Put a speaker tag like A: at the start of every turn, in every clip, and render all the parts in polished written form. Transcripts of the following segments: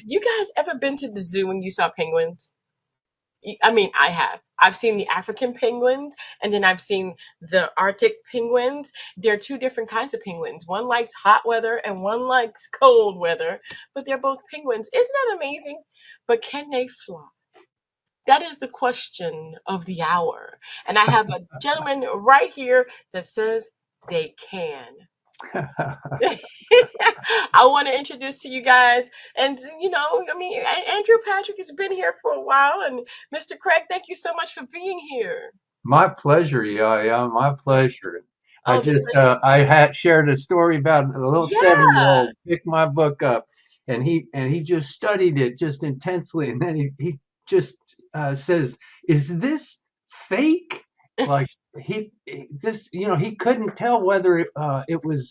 A: You guys ever been to the zoo when you saw penguins? I mean, I have. I've seen the African penguins and then I've seen the Arctic penguins. They're two different kinds of penguins. One likes hot weather and one likes cold weather, but they're both penguins. Isn't that amazing? But can they fly? That is the question of the hour. And I have a gentleman right here that says they can. I want to introduce to you guys, and I mean, Andrew Patrick has been here for a while, and Mr. Craig, thank you so much for being here.
B: My pleasure, yeah, my pleasure. I
A: Oh, the
B: just
A: pleasure.
B: I had shared a story about a little
A: Yeah.
B: 7-year-old picked my book up, and he just studied it just intensely, and then he just says, "Is this fake?" Like this, he couldn't tell whether it was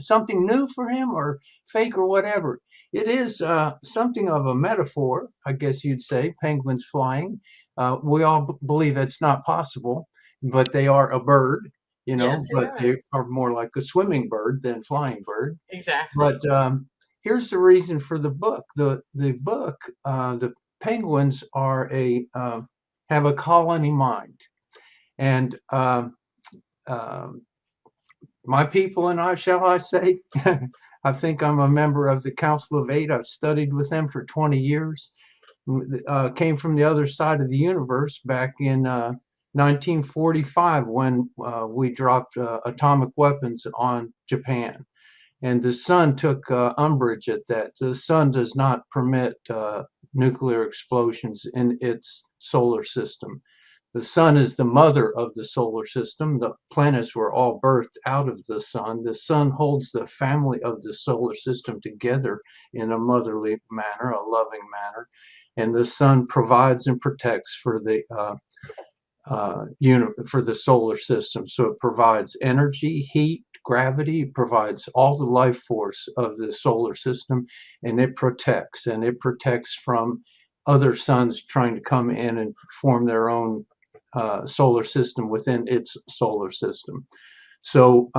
B: something new for him or fake or whatever. It is something of a metaphor, I guess you'd say, penguins flying. We all believe it's not possible, but they are a bird,
A: Yes, they
B: but
A: are.
B: they are more like a swimming bird than flying bird.
A: Exactly.
B: But here's the reason for the book. The book, the penguins are have a colony mind, and um, my people and I, shall I say, I think I'm a member of the Council of Eight. I've studied with them for 20 years. Came from the other side of the universe back in 1945 when we dropped atomic weapons on Japan. And the sun took umbrage at that. The sun does not permit nuclear explosions in its solar system. The sun is the mother of the solar system. The planets were all birthed out of the sun. The sun holds the family of the solar system together in a motherly manner, a loving manner. And the sun provides and protects for for the solar system. So it provides energy, heat, gravity, it provides all the life force of the solar system, and it protects from other suns trying to come in and form their own solar system within its solar system. So,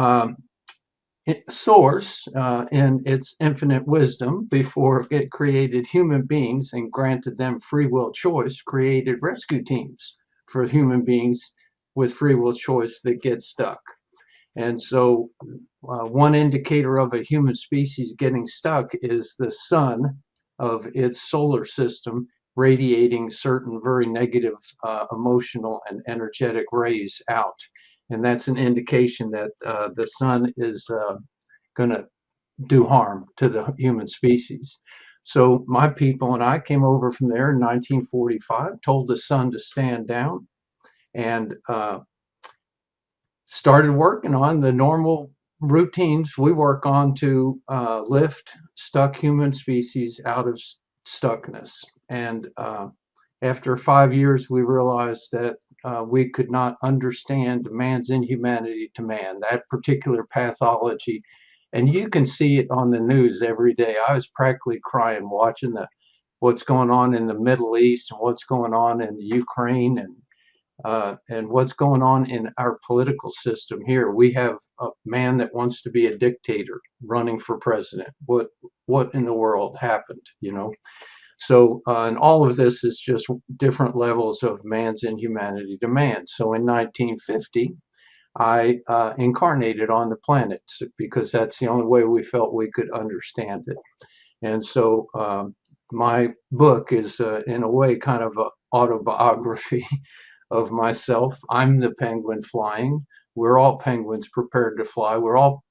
B: Source, in its infinite wisdom, before it created human beings and granted them free will choice, created rescue teams for human beings with free will choice that get stuck. And so, one indicator of a human species getting stuck is the sun of its solar system radiating certain very negative emotional and energetic rays out. And that's an indication that the sun is going to do harm to the human species. So, my people and I came over from there in 1945, told the sun to stand down, and started working on the normal routines we work on to lift stuck human species out of stuckness. And after 5 years, we realized that we could not understand man's inhumanity to man, that particular pathology. And you can see it on the news every day. I was practically crying watching what's going on in the Middle East and what's going on in the Ukraine and what's going on in our political system here. We have a man that wants to be a dictator running for president. What in the world happened? So, and all of this is just different levels of man's inhumanity to man. So, in 1950, I incarnated on the planet because that's the only way we felt we could understand it. And so, my book is, in a way, kind of an autobiography of myself. I'm the penguin flying. We're all penguins prepared to fly. We're all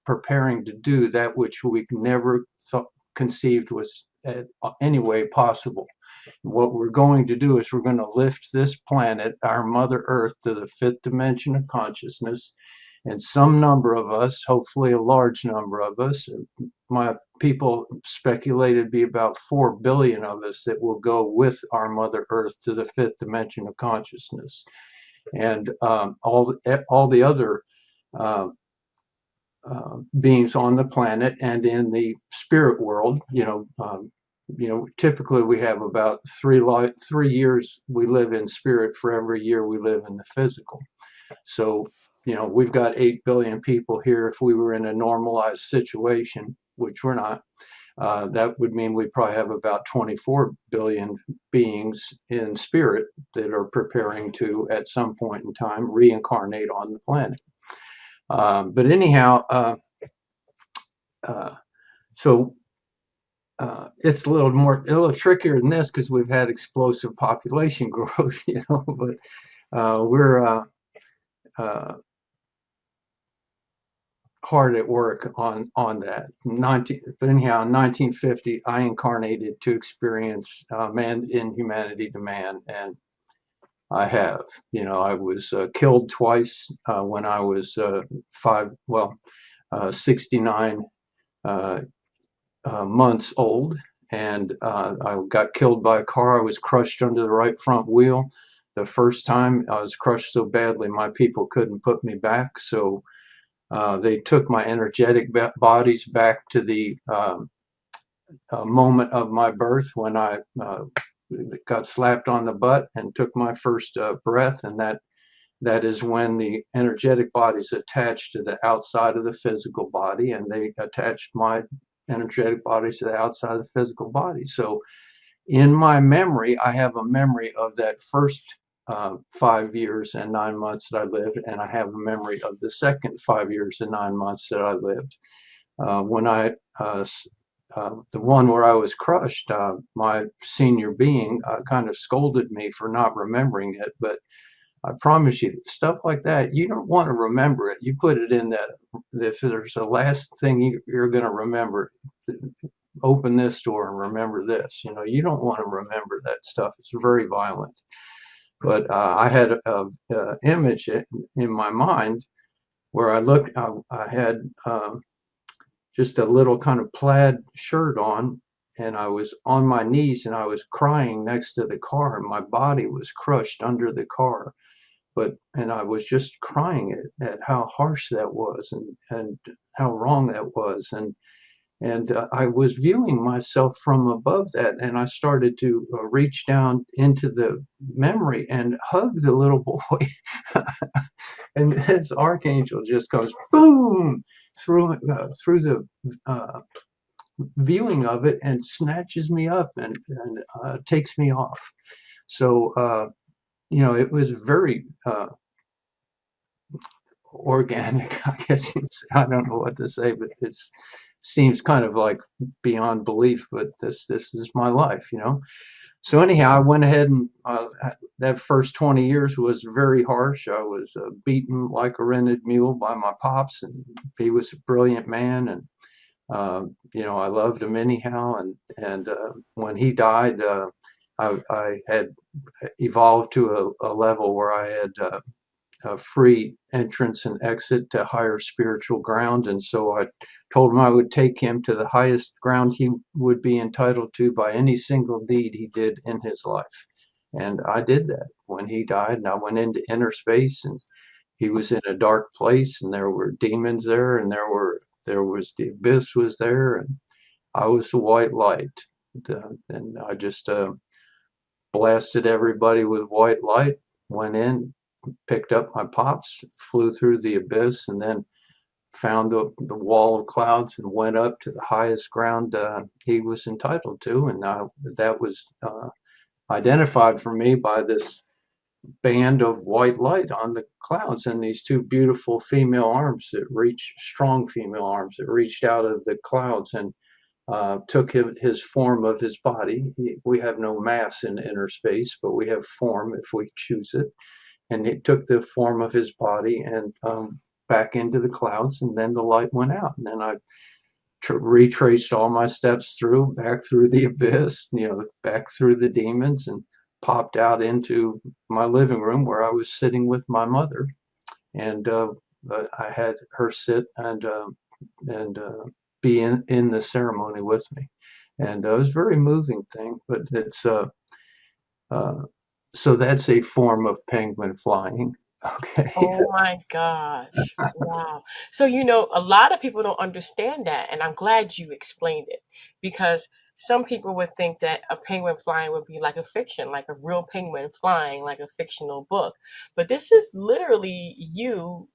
B: preparing to do that which we never conceived was any way possible. What we're going to do is we're going to lift this planet, our Mother Earth, to the fifth dimension of consciousness. And some number of us, hopefully a large number of us, my people speculated be about 4 billion of us that will go with our Mother Earth to the fifth dimension of consciousness. And all the other uh, beings on the planet and in the spirit world, typically we have about 3 years we live in spirit for every year we live in the physical. So, we've got 8 billion people here. If we were in a normalized situation, which we're not, That would mean we probably have about 24 billion beings in spirit that are preparing to, at some point in time, reincarnate on the planet. But anyhow, uh, so it's a little trickier than this because we've had explosive population growth, but we're uh, hard at work on that. But anyhow, in 1950, I incarnated to experience man in humanity to man, and I have. I was killed twice when I was 69 uh, months old, and I got killed by a car. I was crushed under the right front wheel. The first time I was crushed so badly, my people couldn't put me back, so they took my energetic bodies back to the moment of my birth when I got slapped on the butt and took my first breath, and that is when the energetic bodies attached to the outside of the physical body, and they attached my energetic bodies to the outside of the physical body. So in my memory, I have a memory of that first 5 years and 9 months that I lived, and I have a memory of the second 5 years and 9 months that I lived. When the one where I was crushed, my senior being kind of scolded me for not remembering it, but I promise you, stuff like that, you don't want to remember it. You put it in that, if there's the last thing you're going to remember, open this door and remember this. You don't want to remember that stuff. It's very violent. But I had a image in my mind where I had just a little kind of plaid shirt on, and I was on my knees and I was crying next to the car, and my body was crushed under the car. And I was just crying at how harsh that was, and how wrong that was, and I was viewing myself from above that, and I started to reach down into the memory and hug the little boy, and this archangel just goes boom through the viewing of it and snatches me up and takes me off. So it was very organic, I guess. I don't know what to say, but it seems kind of like beyond belief, but this is my life. So anyhow, I went ahead and that first 20 years was very harsh. I was beaten like a rented mule by my pops, and he was a brilliant man, and I loved him anyhow. And when he died, I had evolved to a level where I had free entrance and exit to higher spiritual ground. And so I told him I would take him to the highest ground he would be entitled to by any single deed he did in his life. And I did that when he died, and I went into inner space, and he was in a dark place, and there were demons there, and there was the abyss was there, and I was the white light. And I just blasted everybody with white light, went in, picked up my pops, flew through the abyss, and then found the wall of clouds and went up to the highest ground he was entitled to. And that was identified for me by this band of white light on the clouds and these two beautiful female arms that reached, strong female arms that reached out of the clouds and took his form of his body. We have no mass in inner space, but we have form if we choose it. And it took the form of his body and back into the clouds, and then the light went out. And then I retraced all my steps back through the abyss, back through the demons, and popped out into my living room where I was sitting with my mother. And I had her sit and be in the ceremony with me. And it was a very moving thing, but it's uh, so that's a form of penguin flying. Okay.
A: Oh my gosh. Wow. So, a lot of people don't understand that, and I'm glad you explained it, because some people would think that a penguin flying would be like a fiction, like a real penguin flying, like a fictional book. But this is literally you,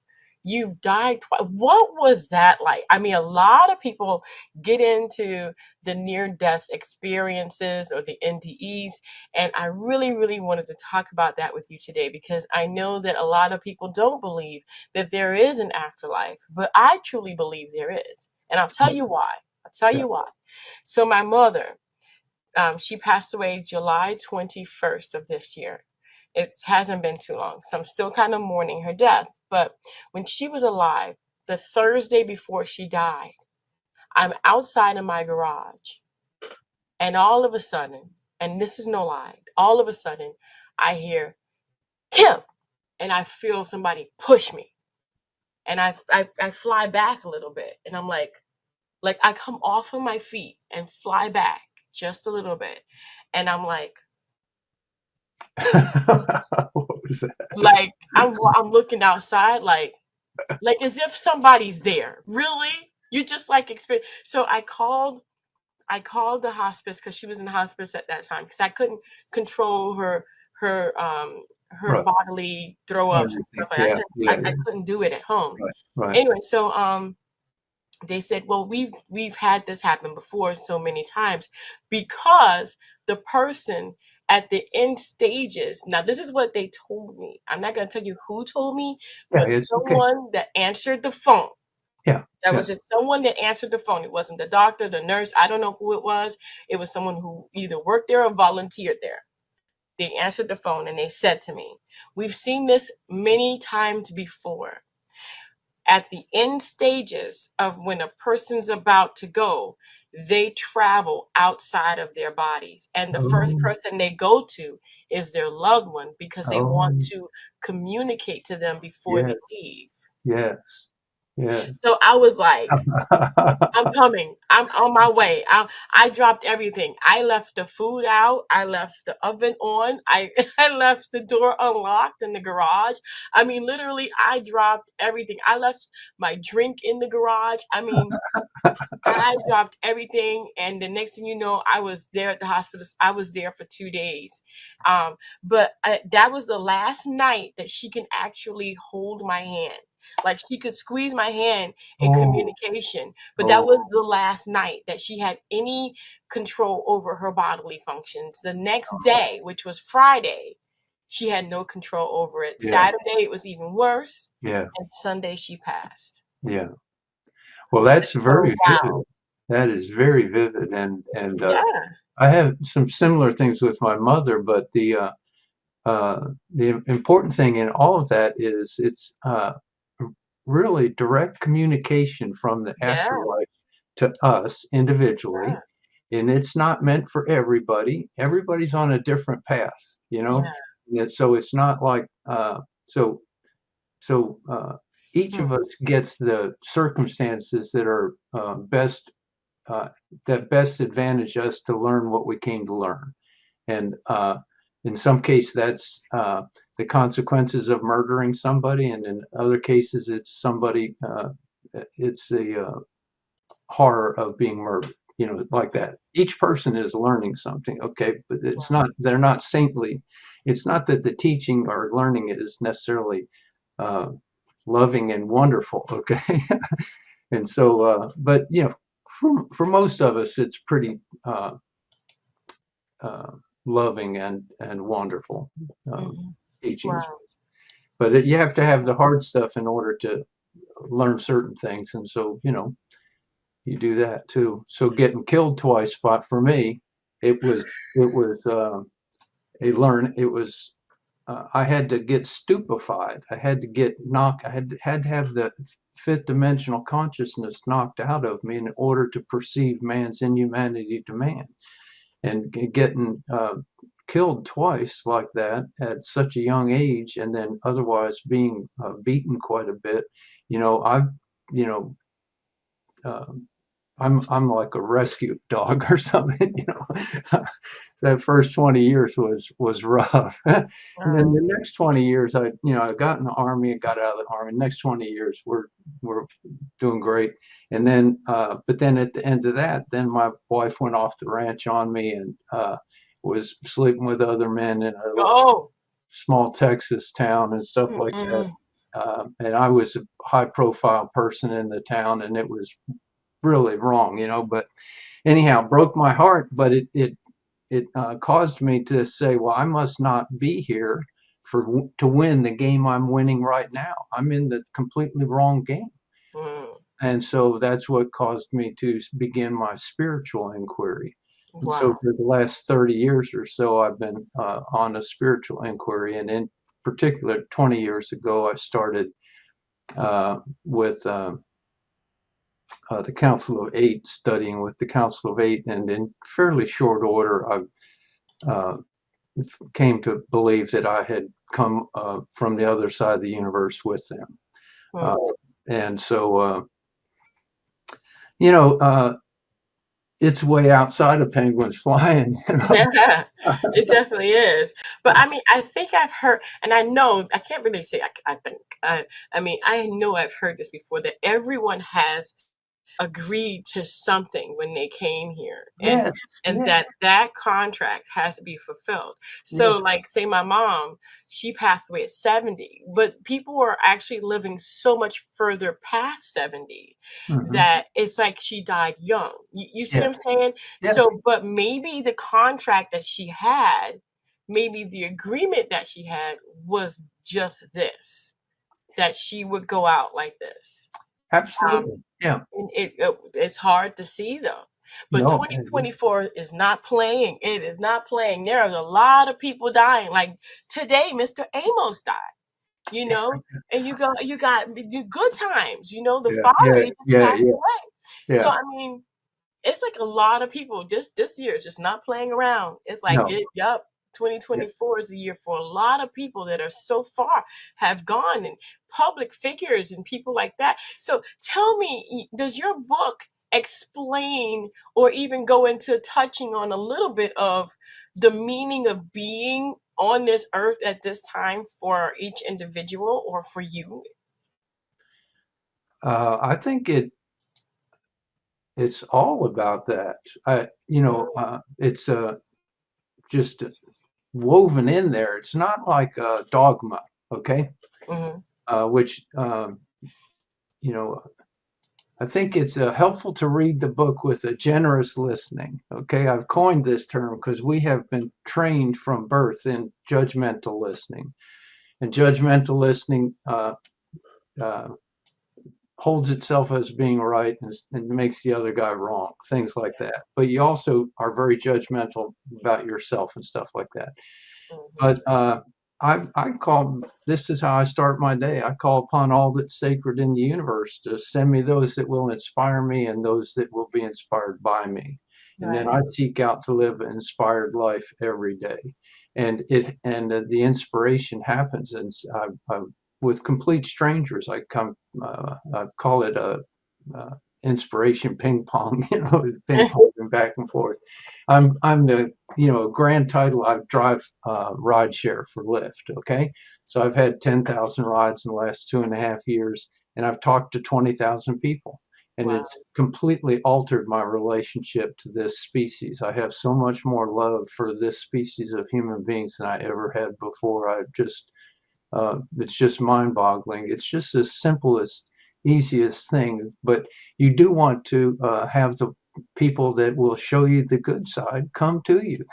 A: You've died twice. What was that like? I mean, a lot of people get into the near death experiences or the NDEs, and I really, really wanted to talk about that with you today because I know that a lot of people don't believe that there is an afterlife, but I truly believe there is. And I'll tell you why. I'll tell
B: Yeah.
A: you why. So, my mother, she passed away July 21st of this year. It hasn't been too long, so I'm still kind of mourning her death. But when she was alive, the Thursday before she died, I'm outside in my garage, and all of a sudden, and this is no lie, all of a sudden, I hear Kim, and I feel somebody push me, and I fly back a little bit, and I'm like I come off of my feet and fly back just a little bit, and I'm
B: What was that?
A: like I'm looking outside like as if somebody's there. Really? You just like experience. So I called the hospice because she was in the hospice at that time because I couldn't control her
B: Right.
A: bodily throw ups and
B: Everything.
A: stuff like I
B: Yeah.
A: couldn't
B: Yeah.
A: I
B: Yeah.
A: couldn't do it at home.
B: Right. Right.
A: Anyway, so they said, well, we've had this happen before so many times because the person at the end stages. Now, this is what they told me. I'm not going to tell you who told me,
B: Yeah.
A: but
B: It's okay.
A: someone that answered the phone.
B: Yeah.
A: That
B: Yeah.
A: was just someone that answered the phone. It wasn't the doctor, the nurse. I don't know who it was. It was someone who either worked there or volunteered there. They answered the phone and they said to me, we've seen this many times before at the end stages of when a person's about to go, they travel outside of their bodies. And the first
B: Oh.
A: person they go to is their loved one because they want
B: Oh.
A: to communicate to them before
B: Yes.
A: they leave.
B: Yes. Yes.
A: So I was like, I'm coming. I'm on my way. I dropped everything. I left the food out. I left the oven on. I left the door unlocked in the garage. I mean, literally, I dropped everything. I left my drink in the garage. I mean, I dropped everything, and the next thing you know, I was there at the hospital. I was there for 2 days. But that was the last night that she can actually hold my hand. Like she could squeeze my hand in
B: Oh.
A: communication, but that
B: Oh.
A: was the last night that she had any control over her bodily functions. The next day, which was Friday, she had no control over it.
B: Yeah.
A: Saturday, it was even worse,
B: Yeah.
A: and Sunday, she passed.
B: Yeah. Well, that's
A: So,
B: very vivid.
A: wow.
B: That is very vivid, and
A: Yeah,
B: I have some similar things with my mother, but the important thing in all of that is it's really direct communication from the
A: yeah.
B: afterlife to us individually,
A: Yeah,
B: and it's not meant for everybody. Everybody's on a different path, you know,
A: yeah.
B: and so it's not like so so each
A: Hmm,
B: of us gets the circumstances that are uh, that best advantage us to learn what we came to learn. And in some case, that's the consequences of murdering somebody, and in other cases, it's it's the horror of being murdered. You know, like that. Each person is learning something, okay, but it's
A: wow.
B: not. They're not saintly. It's not that the teaching or learning is necessarily uh, loving and wonderful, okay. And so, but you know, for most of us, it's pretty uh, loving and wonderful
A: Mhm.
B: teachings.
A: Wow.
B: But you have to have the hard stuff in order to learn certain things, and so you know you do that too. So getting killed twice, but for me, it was a learn. It was I had to get stupefied. I had to get knocked. I had to have the fifth dimensional consciousness knocked out of me in order to perceive man's inhumanity to man. And getting killed twice like that at such a young age, and then otherwise being beaten quite a bit. You know, you know, uh, I'm like a rescue dog or something, you know. So that first 20 years was rough. And then
A: Wow.
B: the next 20 years I got in the army and got out of the army. Next 20 years we're doing great. And then but then at the end of that, then my wife went off the ranch on me and was sleeping with other men in a little
A: Oh.
B: small Texas town and stuff like that.
A: Mm-mm.
B: and I was a high profile person in the town, and it was really wrong, you know. But anyhow, broke my heart. But it caused me to say, well, I must not be here to win the game I'm winning right now. I'm in the completely wrong game.
A: Mm.
B: And so that's what caused me to begin my spiritual inquiry. And so
A: Wow.
B: for the last 30 years or so, I've been on a spiritual inquiry. And in particular, 20 years ago, I started with the Council of Eight, studying with the Council of Eight. And in fairly short order, I uh, came to believe that I had come from the other side of the universe with them. Uh,
A: Mm.
B: and so, you know, it's way outside of penguins flying, you know.
A: Yeah, it definitely is. But I mean, I think I've heard, and I know I can't really say I think. I mean, I know I've heard this before that everyone has agreed to something when they came here,
B: Yes,
A: and
B: yes,
A: that contract has to be fulfilled.
B: yes.
A: So like say my mom, she passed away at 70, but people are actually living so much further past 70
B: Hmm.
A: that it's like she died young. You see
B: Yeah,
A: what I'm saying?
B: yeah.
A: So but maybe the contract that she had, maybe the agreement that she had was just this, that she would go out like this. Um,
B: Absolutely. Yeah.
A: and it's hard to see though. But
B: No.
A: 2024 is not playing. It is not playing. There are a lot of people dying. Like today, Mr. Amos died. You know, and you got good times. You know, the
B: Yeah,
A: father
B: yeah,
A: he just
B: yeah,
A: passed
B: yeah,
A: away. So
B: yeah.
A: I mean, it's like a lot of people this year is just not playing around. It's like
B: No.
A: yep.
B: Yeah.
A: 2024 is the year for a lot of people that are so far have gone, and public figures and people like that. So tell me, does your book explain or even go into touching on a little bit of the meaning of being on this earth at this time for each individual or for you?
B: I think it's all about that. You know,
A: Mm,
B: it's just woven in there. It's not like a dogma, okay?
A: mhm,
B: Which you know, I think it's helpful to read the book with a generous listening. Okay, I've coined this term because we have been trained from birth in judgmental listening, and judgmental listening uh, holds itself as being right and makes the other guy wrong, things like that. But you also are very judgmental about yourself and stuff like that.
A: mhm.
B: But I call this is how I start my day. I call upon all that's sacred in the universe to send me those that will inspire me and those that will be inspired by me. And then
A: Right.
B: I seek out to live an inspired life every day. And the inspiration happens, and with complete strangers. I call it a uh, inspiration ping pong, you know, ping ponging back and forth. I'm the grand title. I drive ride share for Lyft. Okay, so I've had 10,000 rides in the last 2.5 years, and I've talked to 20,000 people, and
A: Wow.
B: it's completely altered my relationship to this species. I have so much more love for this species of human beings than I ever had before. It's just mind-boggling. It's just the simplest, easiest thing, but you do want to have the people that will show you the good side come to you.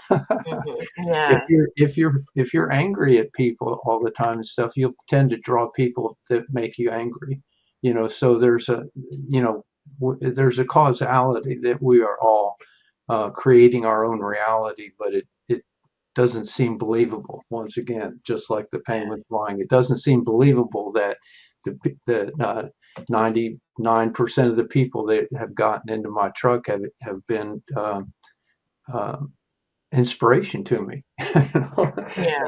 A: Mhm.
B: If
A: Yeah.
B: you're angry at people all the time and stuff, you'll tend to draw people that make you angry. You know, so you know, there's a causality that we are all creating our own reality, but it doesn't seem believable. Once again, just like the
A: Yeah.
B: penguin flying, it doesn't seem believable that the 99% of the people that have gotten into my truck have been uh, inspiration to me. You know?
A: Yeah.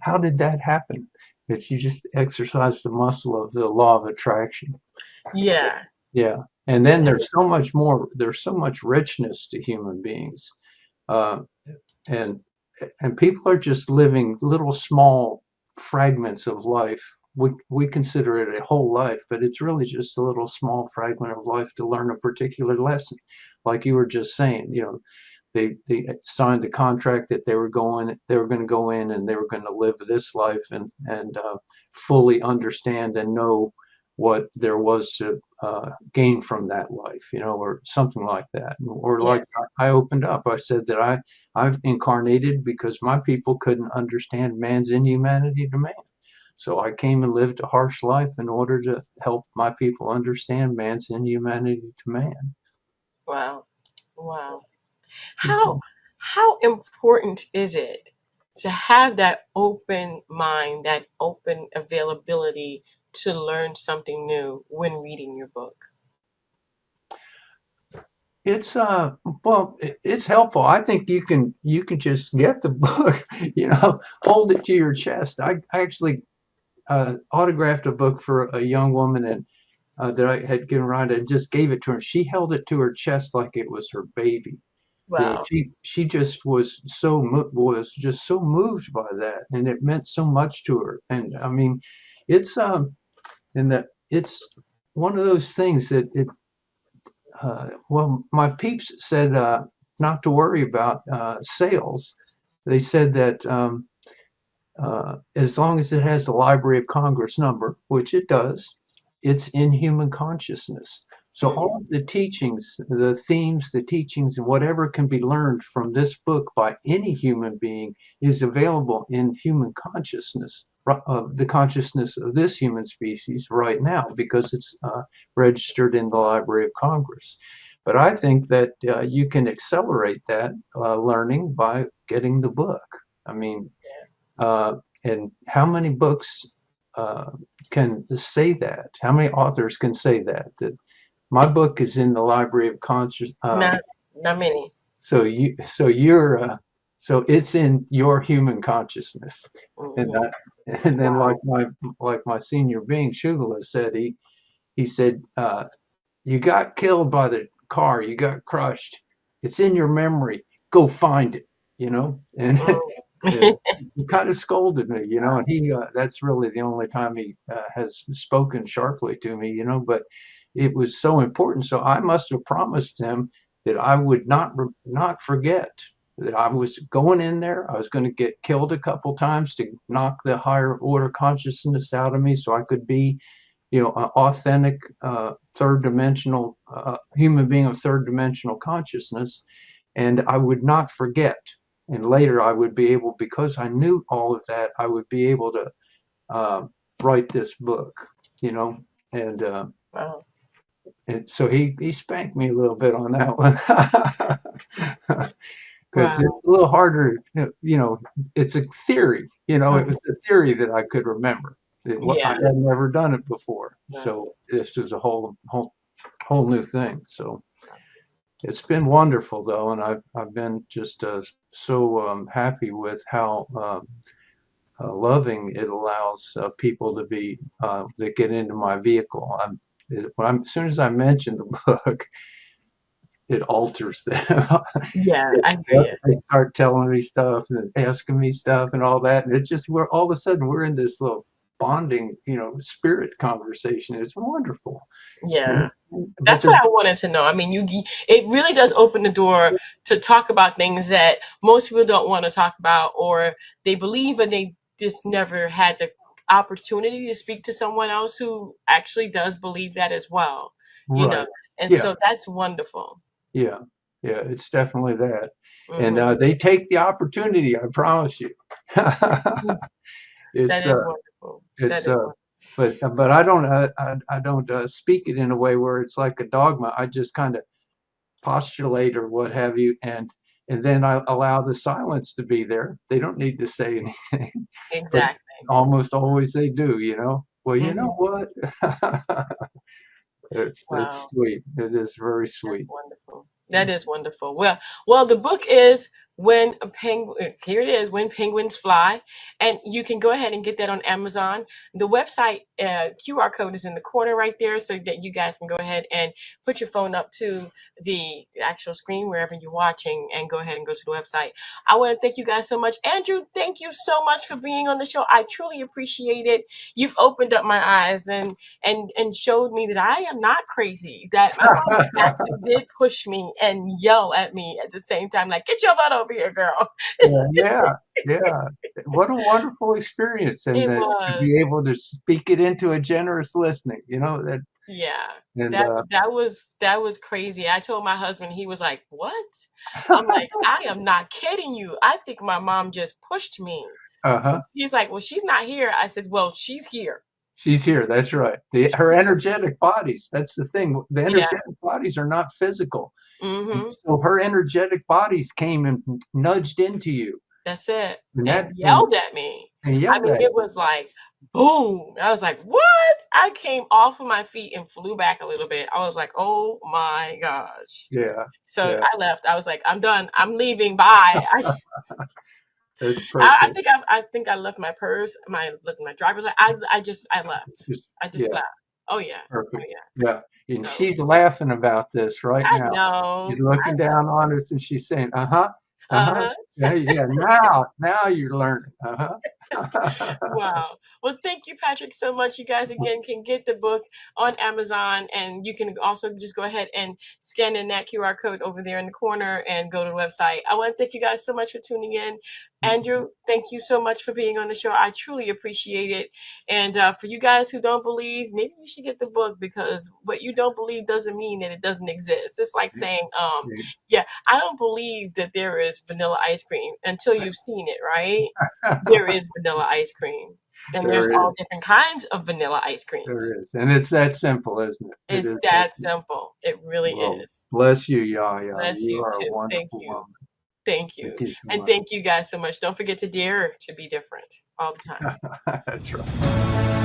B: How did that happen? It's you just exercise the muscle of the law of attraction. So,
A: Yeah.
B: yeah, and then there's so much more. There's so much richness to human beings, uh, and and people are just living little small fragments of life. We consider it a whole life, but it's really just a little small fragment of life to learn a particular lesson. Like you were just saying, you know, they signed the contract that they were going to go in and they were going to live this life and fully understand and know what there was to gain from that life, or something like that. Or
A: Yeah.
B: like I opened up, I said that I've incarnated because my people couldn't understand man's inhumanity to man. So I came and lived a harsh life in order to help my people understand man's inhumanity to man.
A: Wow. Wow. How how important is it to have that open mind, that open availability to learn something new when reading your book?
B: It's well, it's helpful. I think you can just get the book, hold it to your chest. I actually autographed a book for a young woman and that I had given around and just gave it to her. She held it to her chest like it was her baby.
A: Wow.
B: She just was just so moved by that, and it meant so much to her. And I mean, it's and that it's one of those things that well, my peeps said not to worry about sales. They said that as long as it has the Library of Congress number, which it does, it's in human consciousness. So
A: Mm,
B: all of the teachings, the themes, the teachings, and whatever can be learned from this book by any human being is available in human consciousness, the consciousness of this human species right now, because it's registered in the Library of Congress. But I think that you can accelerate that learning by getting the book. I mean, uh, and how many books uh, can say that? How many authors can say that? That my book is in the Library of Conscious.
A: not not many.
B: So it's in your human consciousness, and
A: Hmm.
B: that, and then
A: Wow.
B: like my senior being Shugala said, he said, you got killed by the car, you got crushed. It's in your memory. Go find it, and
A: Mm.
B: and he kind of scolded me, and that's really the only time he has spoken sharply to me, but it was so important. So I must have promised him that I would not forget that I was going in there. I was going to get killed a couple times to knock the higher order consciousness out of me so I could be, an authentic third dimensional human being of third dimensional consciousness. And I would not forget. And later I would be able, because I knew all of that, I would be able to uh, write this book, you know. And, uh,
A: Wow.
B: and so he spanked me a little bit on that one. Because it's
A: Wow.
B: a little harder, it's a theory, it
A: Mhm.
B: was a theory that I could remember. I
A: Yeah.
B: had never done it before.
A: Yes.
B: So this is a whole new thing. So it's been wonderful though, and I've been just so happy with how loving it allows people to be that get into my vehicle. As soon as I mention the book, it alters them.
A: Yeah, I hear
B: Yep,
A: you.
B: they start telling me stuff and asking me stuff and all that, and we're all of a sudden we're in this little bonding, spirit conversation. It's wonderful.
A: Yeah.
B: But
A: That's what I wanted to know. I mean, it really does open the door to talk about things that most people don't want to talk about, or they believe and they just never had the opportunity to speak to someone else who actually does believe that as well, you know.
B: right,
A: And
B: yeah,
A: so that's wonderful.
B: yeah, yeah, it's definitely that, and
A: Hmm.
B: they take the opportunity. I promise you.
A: That
B: it's
A: is
B: uh,
A: wonderful. That
B: it's
A: is wonderful.
B: but I don't speak it in a way where it's like a dogma. I just kind of postulate or what have you, and then I allow the silence to be there. They don't need to say anything, but
A: Exactly.
B: almost always they do. Well, you know
A: Hmm.
B: what? It's
A: Wow.
B: sweet. It is very
A: That's
B: sweet.
A: wonderful. That is wonderful. Well, the book is When a penguin, here it is, When Penguins Fly, and you can go ahead and get that on Amazon. The website QR code is in the corner right there, so that you guys can go ahead and put your phone up to the actual screen wherever you're watching, and go ahead and go to the website. I want to thank you guys so much. Andrew, thank you so much for being on the show. I truly appreciate it. You've opened up my eyes and showed me that I am not crazy, that my mom actually did push me and yell at me at the same time, like, get your butt over here, girl.
B: Yeah, yeah, yeah. What a wonderful experience, and
A: It
B: to
A: was.
B: be able to speak it into a generous listening, you know that,
A: Yeah.
B: and
A: That was crazy. I told my husband, he was like, "What?" I'm like, "I am not kidding you. I think my mom just pushed me."
B: uh-huh.
A: He's like, "Well, she's not here." I said, "Well, she's here."
B: She's here. That's right. Her energetic bodies. That's the thing. The
A: Yeah.
B: energetic bodies are not physical. And
A: Mhm.
B: so her energetic bodies came and nudged into you,
A: That's it.
B: and
A: And
B: that
A: yelled at me.
B: and
A: I
B: yelled
A: mean,
B: at
A: it
B: you.
A: was like, boom. I was like, "What?" I came off of my feet and flew back a little bit. I was like, "Oh my gosh."
B: Yeah,
A: So
B: yeah.
A: I left. I was like, "I'm done. I'm leaving. Bye."
B: That's
A: I
B: perfect.
A: think I think I left my purse, my driver's. I left.
B: Just
A: I just
B: yeah,
A: left. Oh
B: it's
A: yeah. Oh
B: perfect.
A: yeah.
B: Yeah, and
A: So
B: she's laughing about this right
A: I
B: now. She's
A: know.
B: looking down on us and she's saying, "Uh-huh, uh-huh.
A: Uh-huh.
B: Yeah, yeah. Now you're learning. Uh-huh."
A: Wow. Well, thank you, Patrick, so much. You guys again can get the book on Amazon, and you can also just go ahead and scan in that QR code over there in the corner and go to the website. I want to thank you guys so much for tuning in. Andrew, thank you so much for being on the show. I truly appreciate it. And for you guys who don't believe, maybe you should get the book, because what you don't believe doesn't mean that it doesn't exist. It's like saying, yeah, I don't believe that there is vanilla ice cream until you've seen it, right? There is vanilla ice cream, and there's
B: There
A: all
B: is.
A: different kinds of vanilla ice creams.
B: There is. And it's that simple, isn't it? It
A: It's
B: is that
A: that
B: simple.
A: simple. It really
B: Well,
A: is.
B: bless you, Yaya.
A: Bless
B: You
A: you
B: are a
A: too. Thank
B: wonderful
A: you.
B: woman.
A: Thank
B: Thank
A: you.
B: you so
A: And
B: much.
A: thank you guys so much. Don't forget to dare to be different all the time.
B: That's right.